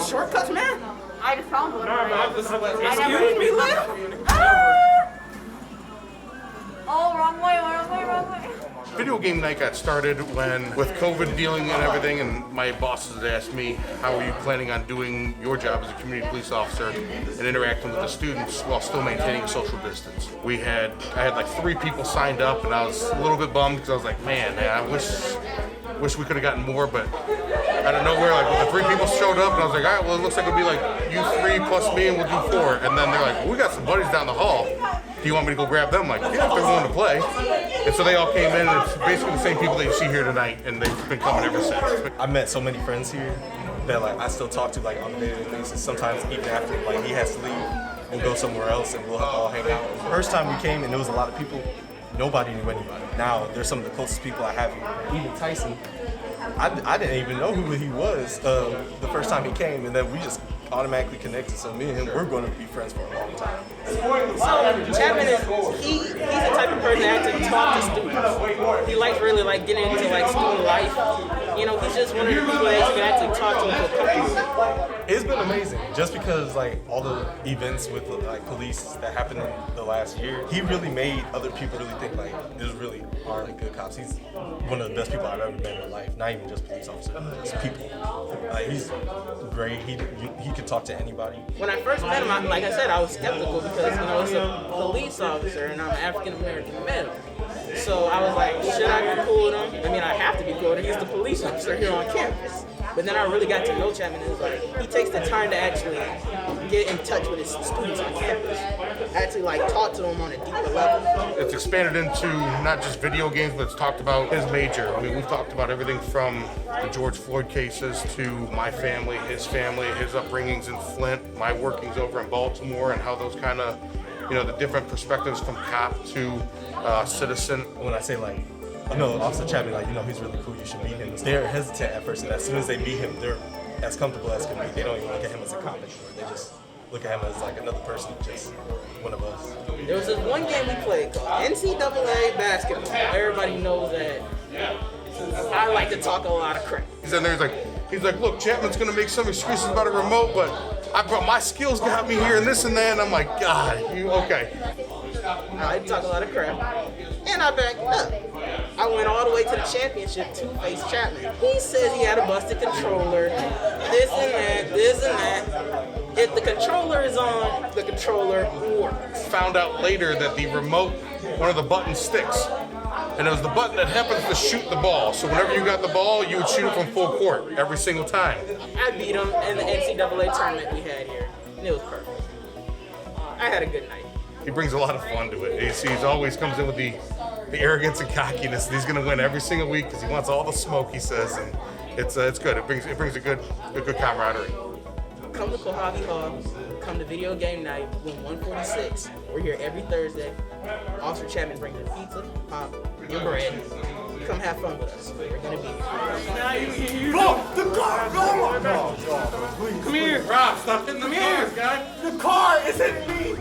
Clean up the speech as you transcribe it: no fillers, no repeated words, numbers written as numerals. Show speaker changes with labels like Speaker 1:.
Speaker 1: shortcuts, man?
Speaker 2: I just found one.
Speaker 1: Excuse me, Lil?
Speaker 2: Oh, wrong way.
Speaker 3: Video game night got started when, with COVID dealing and everything, and my bosses had asked me, how are you planning on doing your job as a community police officer and interacting with the students while still maintaining a social distance? I had like 3 people signed up, and I was a little bit bummed because I was like, man, I wish we could have gotten more, but out of nowhere, like the 3 people showed up, and I was like, all right, well, it looks like it'll be like you 3 plus me, and we'll do 4. And then they're like, well, we got some buddies down the hall. Do you want me to go grab them? I'm like, yeah, if they're willing to play. And so they all came in, and it's basically the same people that you see here tonight, and they've been coming ever since.
Speaker 4: I met so many friends here that like I still talk to like on a daily basis. Sometimes even after like he has to leave, we'll go somewhere else and we'll all hang out. First time we came and there was a lot of people, nobody knew anybody. Now there's some of the closest people I have here. Even Tyson, I didn't even know who he was the first time he came, and then we just automatically connected. So me and him, we're going to be friends for a long time.
Speaker 1: So Chapman he's the type of person that actually talk to students. He likes really like getting into like student life. You know, he's just one of the people that you can actually talk to and feel comfortable with.
Speaker 4: It's been amazing, just because like all the events with like police that happened in the last year, he really made other people really think like these really are good cops. He's one of the best people I've ever met in my life. Not even just police officers, just people. He's great. He can talk to anybody.
Speaker 1: When I first met him, like I said, I was skeptical because, you know, it's a police officer and I'm African American male. So I was like, should I be cool with him? I mean, I have to be cool with him. He's the police officer here on campus. But then I really got to know Chapman, and it was like, he takes the time to actually get in touch with his students on campus. Actually, like, talk to them on a deeper level.
Speaker 3: It's expanded into not just video games, but it's talked about his major. I mean, we've talked about everything from the George Floyd cases to my family, his upbringings in Flint, my workings over in Baltimore, and how those kind of, you know, the different perspectives from cop to citizen.
Speaker 4: When I say like, you know, Officer Chapman, like, you know, he's really cool, you should meet him. They're hesitant at first, and as soon as they meet him, they're as comfortable as can be. They don't even look at him as a cop anymore. They just look at him as like another person, just one of us.
Speaker 1: There was this one game we played called NCAA basketball. Everybody knows that I like to talk a lot of crap.
Speaker 3: He's in there, he's like, look, Chapman's gonna make some excuses about a remote, but I brought my skills, got me here and this and that, and I'm like, God, you okay.
Speaker 1: I like to talk a lot of crap. And I backed up. I went all the way to the championship to face Chapman. He says he had a busted controller, this and that. If the controller is on, the controller works.
Speaker 3: Found out later that the remote, one of the buttons sticks. And it was the button that happens to shoot the ball. So whenever you got the ball, you would shoot it from full court every single time.
Speaker 1: I beat him in the NCAA tournament we had here. And it was perfect. I had a good night.
Speaker 3: He brings a lot of fun to it. He's always comes in with the arrogance and cockiness. He's going to win every single week because he wants all the smoke, he says, and it's good. It brings a good camaraderie.
Speaker 1: Come to Kohavi Hall. Come to video game night, room 146. We're here every Thursday. Officer Chapman brings your pizza, pop, your bread. Come have fun with us. We're gonna be here.
Speaker 5: Go! The car! Go! No, please.
Speaker 3: Come here, Rob. Stop hitting the cars, guy.
Speaker 5: The car is hitting me!